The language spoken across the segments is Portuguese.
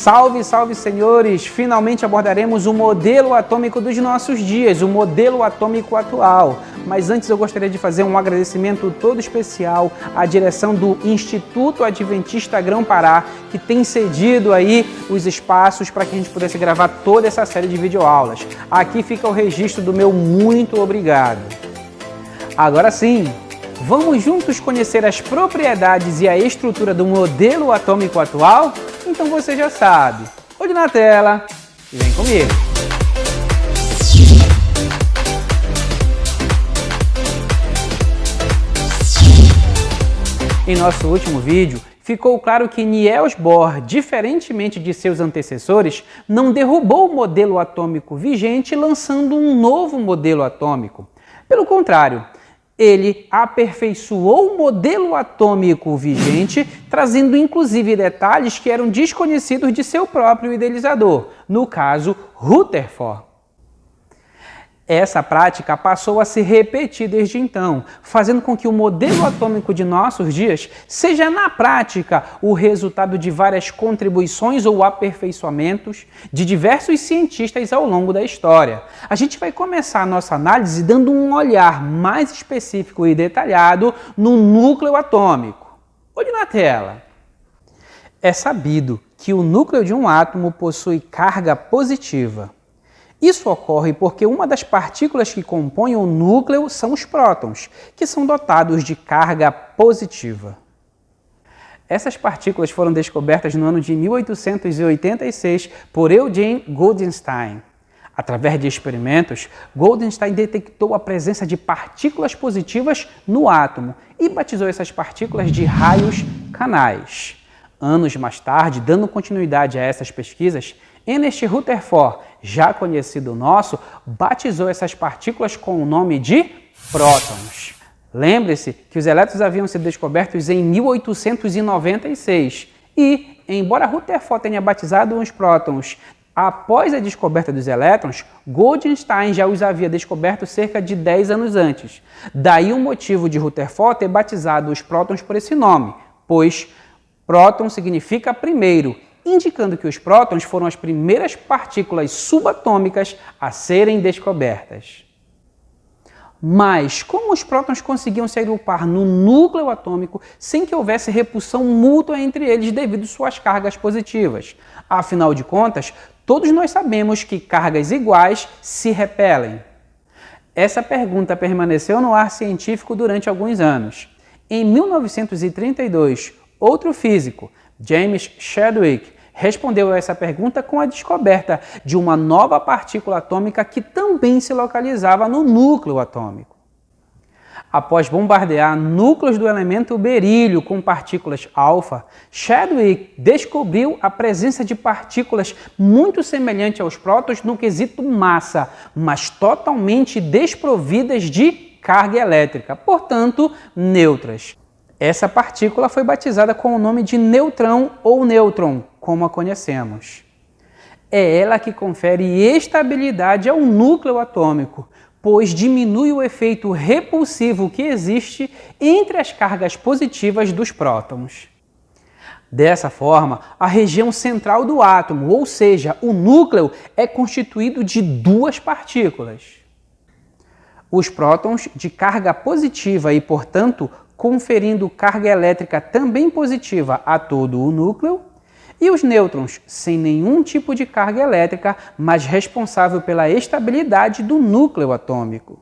Salve, salve, senhores! Finalmente abordaremos o modelo atômico dos nossos dias, o modelo atômico atual. Mas antes eu gostaria de fazer um agradecimento todo especial à direção do Instituto Adventista Grão-Pará, que tem cedido aí os espaços para que a gente pudesse gravar toda essa série de videoaulas. Aqui fica o registro do meu muito obrigado. Agora sim, vamos juntos conhecer as propriedades e a estrutura do modelo atômico atual? Então você já sabe. Olho na tela e vem comigo. Em nosso último vídeo, ficou claro que Niels Bohr, diferentemente de seus antecessores, não derrubou o modelo atômico vigente lançando um novo modelo atômico. Pelo contrário, ele aperfeiçoou o modelo atômico vigente, trazendo inclusive detalhes que eram desconhecidos de seu próprio idealizador, no caso, Rutherford. Essa prática passou a se repetir desde então, fazendo com que o modelo atômico de nossos dias seja, na prática, o resultado de várias contribuições ou aperfeiçoamentos de diversos cientistas ao longo da história. A gente vai começar a nossa análise dando um olhar mais específico e detalhado no núcleo atômico. Olhe na tela. É sabido que o núcleo de um átomo possui carga positiva. Isso ocorre porque uma das partículas que compõem o núcleo são os prótons, que são dotados de carga positiva. Essas partículas foram descobertas no ano de 1886 por Eugene Goldstein. Através de experimentos, Goldstein detectou a presença de partículas positivas no átomo e batizou essas partículas de raios canais. Anos mais tarde, dando continuidade a essas pesquisas, Ernest Rutherford, já conhecido nosso, batizou essas partículas com o nome de prótons. Lembre-se que os elétrons haviam sido descobertos em 1896 e, embora Rutherford tenha batizado os prótons após a descoberta dos elétrons, Goldstein já os havia descoberto cerca de 10 anos antes. Daí o motivo de Rutherford ter batizado os prótons por esse nome, pois próton significa primeiro, indicando que os prótons foram as primeiras partículas subatômicas a serem descobertas. Mas como os prótons conseguiam se agrupar no núcleo atômico sem que houvesse repulsão mútua entre eles devido às suas cargas positivas? Afinal de contas, todos nós sabemos que cargas iguais se repelem. Essa pergunta permaneceu no ar científico durante alguns anos. Em 1932, outro físico, James Chadwick, respondeu a essa pergunta com a descoberta de uma nova partícula atômica que também se localizava no núcleo atômico. Após bombardear núcleos do elemento berílio com partículas alfa, Chadwick descobriu a presença de partículas muito semelhantes aos prótons no quesito massa, mas totalmente desprovidas de carga elétrica, portanto, neutras. Essa partícula foi batizada com o nome de neutrão ou nêutron, como a conhecemos. É ela que confere estabilidade ao núcleo atômico, pois diminui o efeito repulsivo que existe entre as cargas positivas dos prótons. Dessa forma, a região central do átomo, ou seja, o núcleo, é constituído de duas partículas. Os prótons de carga positiva e, portanto, conferindo carga elétrica também positiva a todo o núcleo, e os nêutrons, sem nenhum tipo de carga elétrica, mas responsável pela estabilidade do núcleo atômico.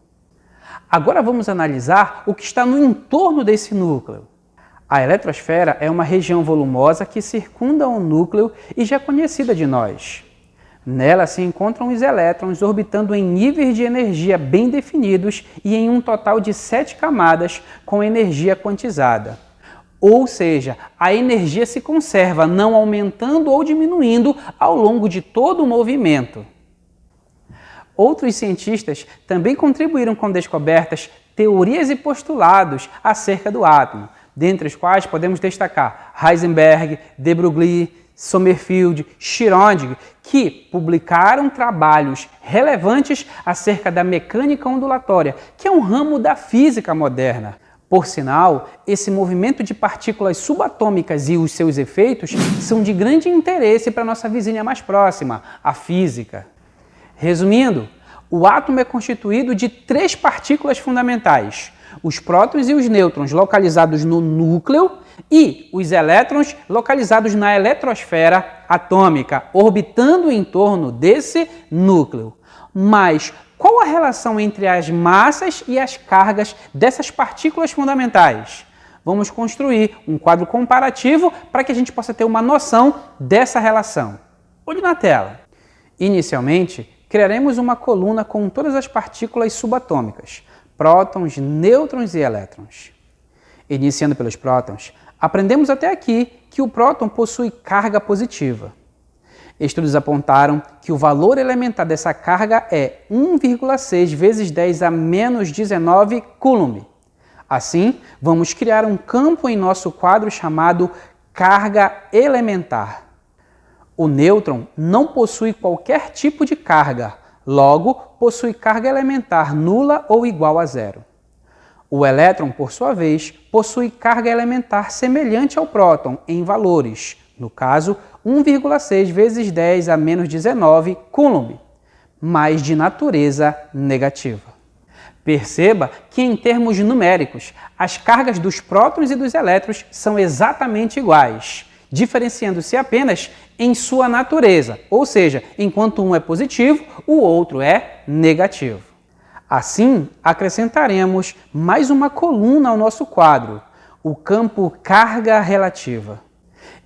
Agora vamos analisar o que está no entorno desse núcleo. A eletrosfera é uma região volumosa que circunda o núcleo e já conhecida de nós. Nela se encontram os elétrons orbitando em níveis de energia bem definidos e em um total de 7 camadas com energia quantizada. Ou seja, a energia se conserva, não aumentando ou diminuindo ao longo de todo o movimento. Outros cientistas também contribuíram com descobertas, teorias e postulados acerca do átomo, dentre os quais podemos destacar Heisenberg, de Broglie, Sommerfeld, Schrödinger, que publicaram trabalhos relevantes acerca da mecânica ondulatória, que é um ramo da física moderna. Por sinal, esse movimento de partículas subatômicas e os seus efeitos são de grande interesse para nossa vizinha mais próxima, a física. Resumindo, o átomo é constituído de 3 partículas fundamentais: os prótons e os nêutrons localizados no núcleo e os elétrons localizados na eletrosfera atômica, orbitando em torno desse núcleo. Mas qual a relação entre as massas e as cargas dessas partículas fundamentais? Vamos construir um quadro comparativo para que a gente possa ter uma noção dessa relação. Olhe na tela. Inicialmente, criaremos uma coluna com todas as partículas subatômicas, prótons, nêutrons e elétrons. Iniciando pelos prótons, aprendemos até aqui que o próton possui carga positiva. Estudos apontaram que o valor elementar dessa carga é 1,6 vezes 10 a menos 19 coulomb. Assim, vamos criar um campo em nosso quadro chamado carga elementar. O nêutron não possui qualquer tipo de carga, logo possui carga elementar nula ou igual a zero. O elétron, por sua vez, possui carga elementar semelhante ao próton em valores, no caso, 1,6 vezes 10 a menos 19 coulomb, mas de natureza negativa. Perceba que, em termos numéricos, as cargas dos prótons e dos elétrons são exatamente iguais, diferenciando-se apenas em sua natureza, ou seja, enquanto um é positivo, o outro é negativo. Assim, acrescentaremos mais uma coluna ao nosso quadro, o campo carga relativa.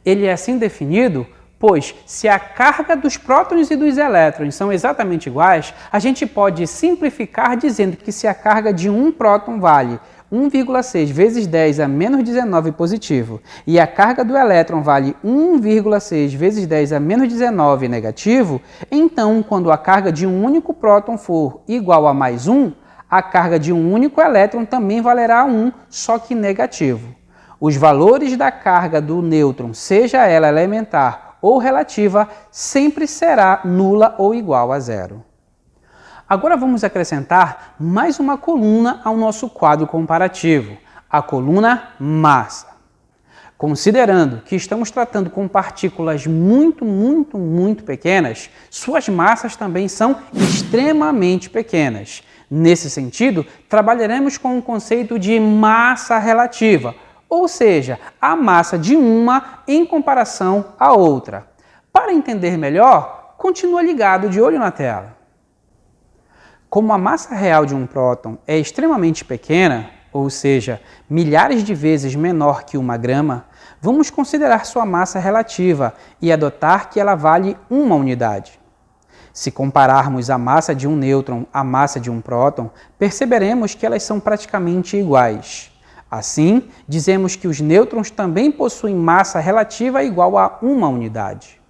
Ele é assim definido, pois se a carga dos prótons e dos elétrons são exatamente iguais, a gente pode simplificar dizendo que se a carga de um próton vale 1,6 vezes 10 a menos 19 positivo e a carga do elétron vale 1,6 vezes 10 a menos 19 negativo, então quando a carga de um único próton for igual a mais 1, a carga de um único elétron também valerá 1, só que negativo. Os valores da carga do nêutron, seja ela elementar ou relativa, sempre será nula ou igual a zero. Agora vamos acrescentar mais uma coluna ao nosso quadro comparativo, a coluna massa. Considerando que estamos tratando com partículas muito pequenas, suas massas também são extremamente pequenas. Nesse sentido, trabalharemos com o conceito de massa relativa, ou seja, a massa de uma em comparação à outra. Para entender melhor, continua ligado de olho na tela. Como a massa real de um próton é extremamente pequena, ou seja, milhares de vezes menor que 1 grama, vamos considerar sua massa relativa e adotar que ela vale 1 unidade. Se compararmos a massa de um nêutron à massa de um próton, perceberemos que elas são praticamente iguais. Assim, dizemos que os nêutrons também possuem massa relativa igual a 1 unidade.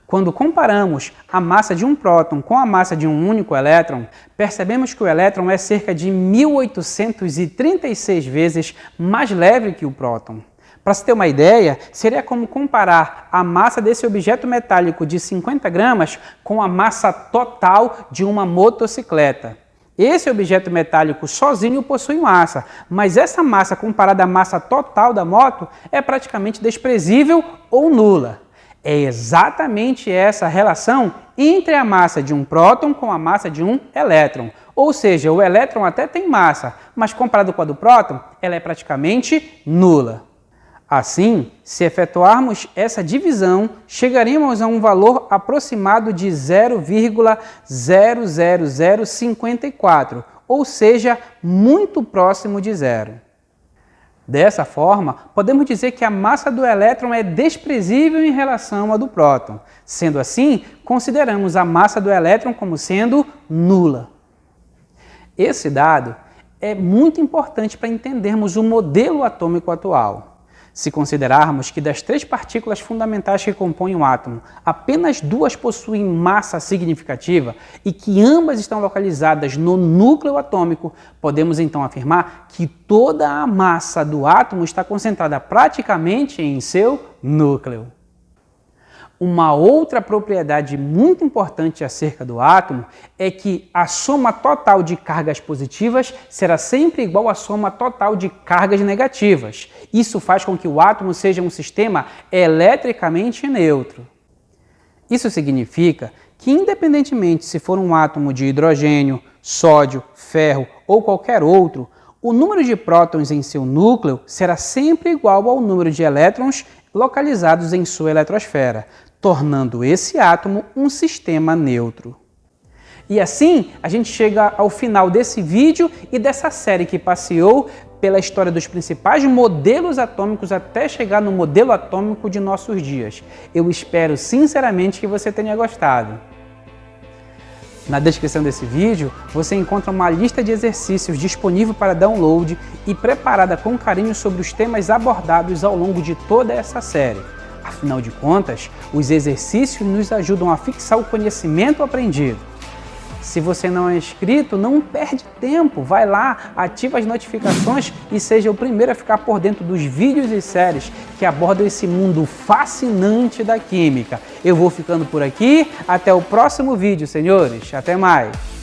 Quando comparamos a massa de um próton com a massa de um único elétron, percebemos que o elétron é cerca de 1836 vezes mais leve que o próton. Para se ter uma ideia, seria como comparar a massa desse objeto metálico de 50 gramas com a massa total de uma motocicleta. Esse objeto metálico sozinho possui massa, mas essa massa comparada à massa total da moto é praticamente desprezível ou nula. É exatamente essa relação entre a massa de um próton com a massa de um elétron. Ou seja, o elétron até tem massa, mas comparado com a do próton, ela é praticamente nula. Assim, se efetuarmos essa divisão, chegaremos a um valor aproximado de 0,00054, ou seja, muito próximo de zero. Dessa forma, podemos dizer que a massa do elétron é desprezível em relação à do próton. Sendo assim, consideramos a massa do elétron como sendo nula. Esse dado é muito importante para entendermos o modelo atômico atual. Se considerarmos que das 3 partículas fundamentais que compõem o átomo, apenas 2 possuem massa significativa e que ambas estão localizadas no núcleo atômico, podemos então afirmar que toda a massa do átomo está concentrada praticamente em seu núcleo. Uma outra propriedade muito importante acerca do átomo é que a soma total de cargas positivas será sempre igual à soma total de cargas negativas. Isso faz com que o átomo seja um sistema eletricamente neutro. Isso significa que, independentemente se for um átomo de hidrogênio, sódio, ferro ou qualquer outro, o número de prótons em seu núcleo será sempre igual ao número de elétrons localizados em sua eletrosfera, tornando esse átomo um sistema neutro. E assim, a gente chega ao final desse vídeo e dessa série que passeou pela história dos principais modelos atômicos até chegar no modelo atômico de nossos dias. Eu espero sinceramente que você tenha gostado. Na descrição desse vídeo, você encontra uma lista de exercícios disponível para download e preparada com carinho sobre os temas abordados ao longo de toda essa série. Afinal de contas, os exercícios nos ajudam a fixar o conhecimento aprendido. Se você não é inscrito, não perde tempo, vai lá, ativa as notificações e seja o primeiro a ficar por dentro dos vídeos e séries que abordam esse mundo fascinante da química. Eu vou ficando por aqui, até o próximo vídeo, senhores. Até mais!